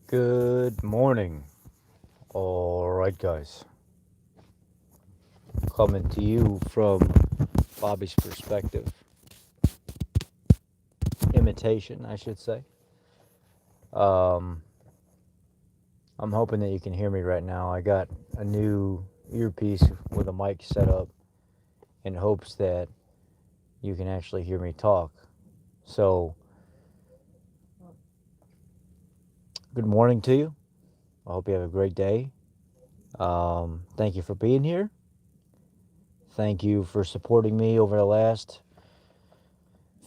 Good morning. All right, guys. Coming to you from Bobby's perspective, imitation, I should say. Um, I'm hoping that you can hear me right now. I got a new earpiece with a mic set up in hopes that you can actually hear me talk. So, good morning to you. I hope you have a great day. Thank you for being here. Thank you for supporting me over the last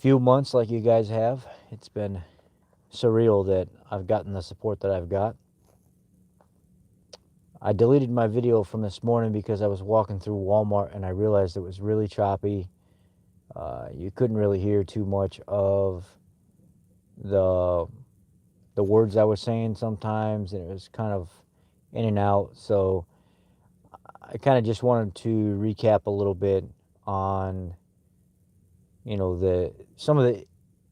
few months, like you guys have. It's been surreal that I've gotten the support that I've got. I deleted my video from this morning because I was walking through Walmart and I realized it was really choppy. You couldn't really hear too much of the the words I was saying sometimes, and it was kind of in and out. So I kind of just wanted to recap a little bit on the some of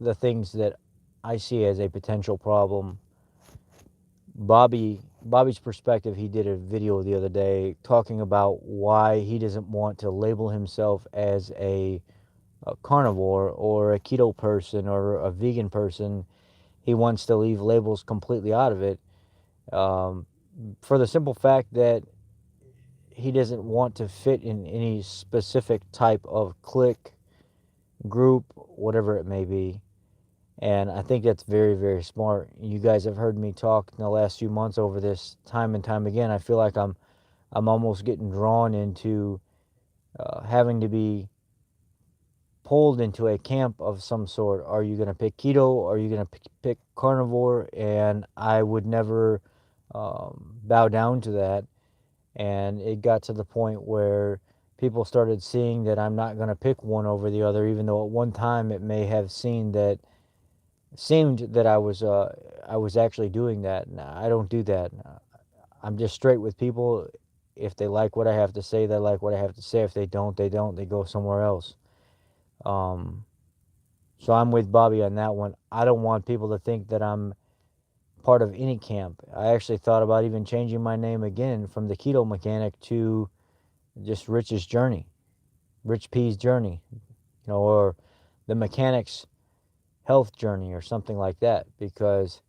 the things that I see as a potential problem. Bobby's perspective, he did a video the other day talking about why he doesn't want to label himself as a carnivore or a keto person or a vegan person. He wants to leave labels completely out of it, um, for the simple fact that he doesn't want to fit in any specific type of clique, group, whatever it may be. And I think that's very, very smart. You guys have heard me talk in the last few months over this time and time again. I feel like I'm almost getting drawn into having to be pulled into a camp of some sort. Are you going to pick keto? Are you going to pick carnivore? And I would never bow down to that. And it got to the point where people started seeing that I'm not going to pick one over the other, even though at one time it may have seemed that I was actually doing that. Nah, I don't do that. I'm just straight with people. If they like what I have to say, they like what I have to say. If they don't, they don't. They go somewhere else. Um, so I'm with Bobby on that one. I don't want people to think that I'm part of any camp. I actually thought about even changing my name again from the Keto Mechanic to just Rich's Journey, Rich P's Journey, or the Mechanic's Health Journey or something like that, because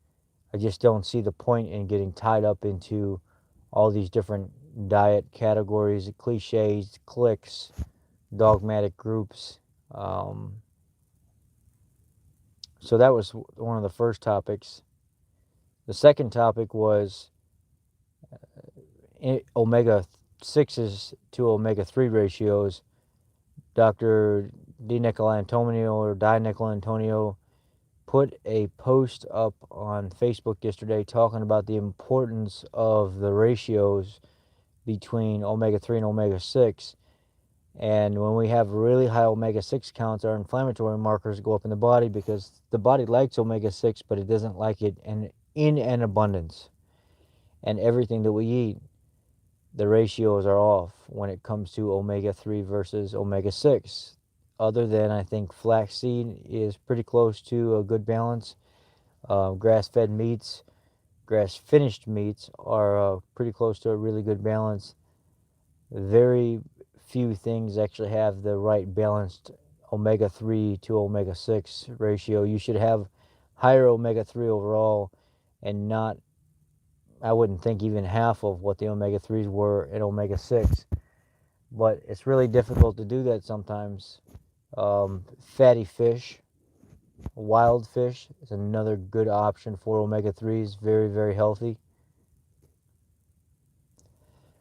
I just don't see the point in getting tied up into all these different diet categories, cliches, cliques, dogmatic groups. Um, so that was one of the first topics. The second topic was omega 6s to omega 3 ratios. Dr. D. Nicolantonio or Di Nicolantonio put a post up on Facebook yesterday talking about the importance of the ratios between omega 3 and omega 6. And when we have really high omega 6 counts, our inflammatory markers go up in the body because the body likes omega 6, but it doesn't like it in an abundance. And everything that we eat, the ratios are off when it comes to omega 3 versus omega 6. Other than I think flaxseed is pretty close to a good balance. Grass fed meats, grass finished meats are pretty close to a really good balance. Very few things actually have the right balanced omega 3 to omega 6 ratio. You should have higher omega 3 overall and not, I wouldn't think, even half of what the omega 3s were in omega 6. But it's really difficult to do that sometimes. Fatty fish, wild fish is another good option for omega 3s, very, very healthy.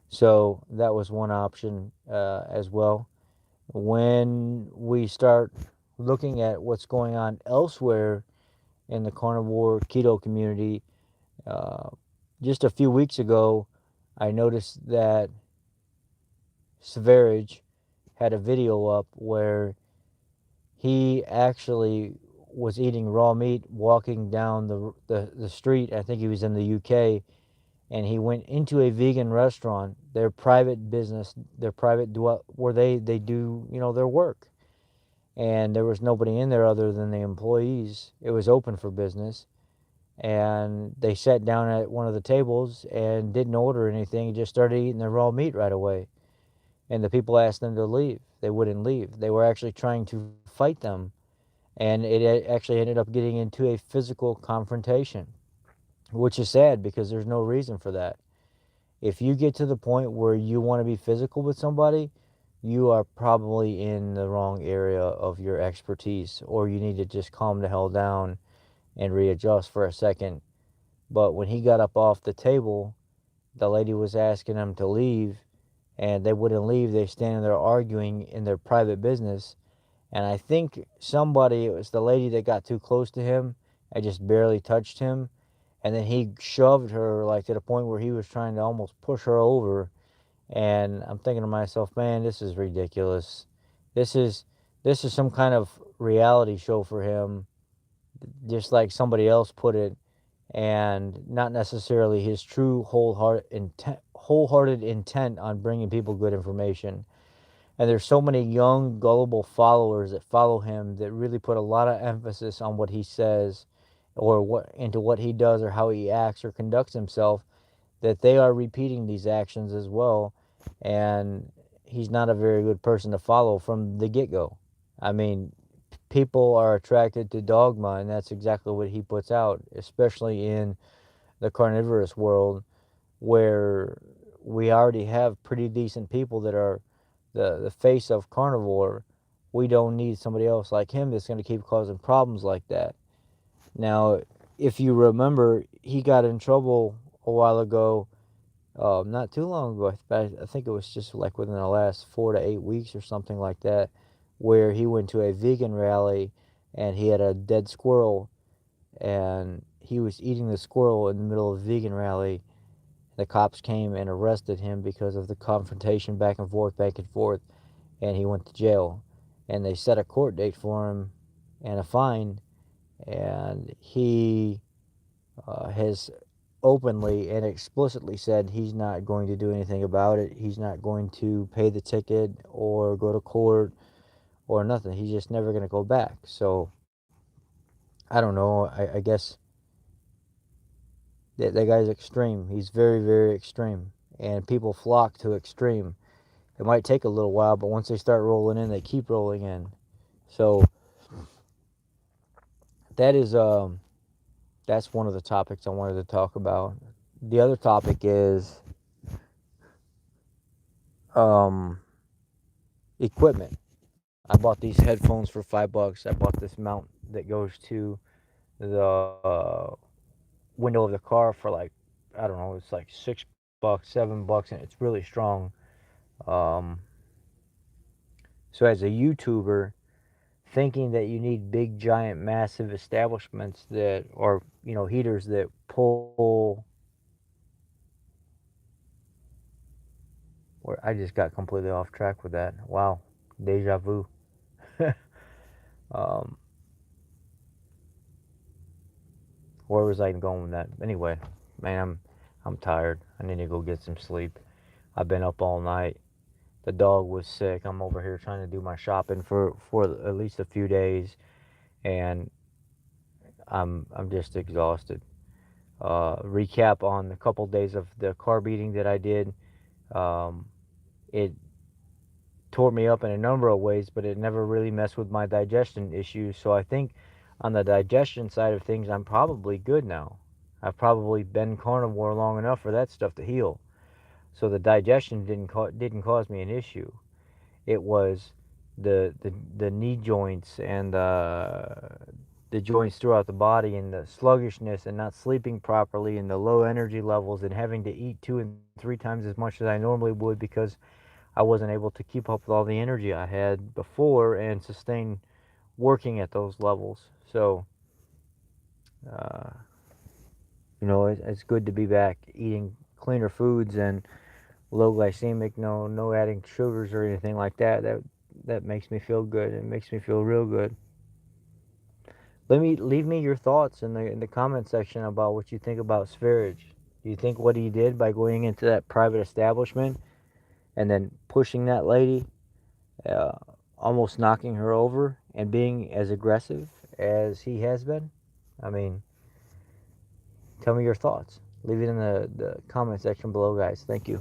So that was one option as well. When we start looking at what's going on elsewhere in the carnivore keto community, uh, just a few weeks ago, I noticed that Sverige had a video up where he actually was eating raw meat walking down the street. I think he was in the UK, and he went into a vegan restaurant, their private business, their private where they do their work, and there was nobody in there other than the employees. It was open for business, and they sat down at one of the tables and didn't order anything, just started eating the raw meat right away. And the people asked them to leave. They wouldn't leave. They were actually trying to fight them, and it actually ended up getting into a physical confrontation, which is sad because there's no reason for that. If you get to the point where you want to be physical with somebody, you are probably in the wrong area of your expertise, or you need to just calm the hell down and readjust for a second. But when he got up off the table, the lady was asking him to leave, and they wouldn't leave. They standing there arguing in their private business. And I think somebody, it was the lady that got too close to him and just barely touched him. And then he shoved her like to the point where he was trying to almost push her over. And I'm thinking to myself, man, this is ridiculous. This is this is some kind of reality show for him, just like somebody else put it, and not necessarily his true wholehearted intent on bringing people good information. And there's so many young, gullible followers that follow him that really put a lot of emphasis on what he says, or what into what he does, or how he acts or conducts himself, that they are repeating these actions as well. And he's not a very good person to follow from the get-go. I mean, people are attracted to dogma, and that's exactly what he puts out, especially in the carnivorous world, where we already have pretty decent people that are the face of carnivore. We don't need somebody else like him that's going to keep causing problems like that. Now, if you remember, he got in trouble a while ago, not too long ago. I think it was just like within the last 4 to 8 weeks or something like that, where he went to a vegan rally and he had a dead squirrel, and he was eating the squirrel in the middle of a vegan rally. The cops came and arrested him because of the confrontation back and forth, and he went to jail. And they set a court date for him and a fine, and he has openly and explicitly said he's not going to do anything about it. He's not going to pay the ticket or go to court or nothing. He's just never going to go back. So I don't know. I guess that guy's extreme. He's very, very extreme. And people flock to extreme. It might take a little while, but once they start rolling in, they keep rolling in. So that is that's one of the topics I wanted to talk about. The other topic is um, equipment. I bought these headphones for $5. I bought this mount that goes to the window of the car for like, I don't know, it's like $6, $7, and it's really strong. Um, so as a YouTuber, thinking that you need big, giant, massive establishments that, or heaters that pull. Or I just got completely off track with that. Wow, deja vu. um, where was I going with that? Anyway, man, I'm tired. I need to go get some sleep. I've been up all night. The dog was sick. I'm over here trying to do my shopping for at least a few days, and I'm just exhausted. Recap on a couple days of the carb eating that I did. Um, it tore me up in a number of ways, but it never really messed with my digestion issues. So I think on the digestion side of things, I'm probably good now. I've probably been carnivore long enough for that stuff to heal. So the digestion didn't cause me an issue. It was the knee joints and the joints throughout the body, and the sluggishness and not sleeping properly, and the low energy levels, and having to eat 2 and 3 times as much as I normally would because I wasn't able to keep up with all the energy I had before and sustain working at those levels. So, uh, it's good to be back eating cleaner foods and low glycemic, no adding sugars or anything like that. That makes me feel good. It makes me feel real good. Leave me your thoughts in the comment section about what you think about Sverige. Do you think what he did by going into that private establishment and then pushing that lady, uh, almost knocking her over, and being as aggressive as he has been? I mean, tell me your thoughts. Leave it in the comment section below, guys. Thank you.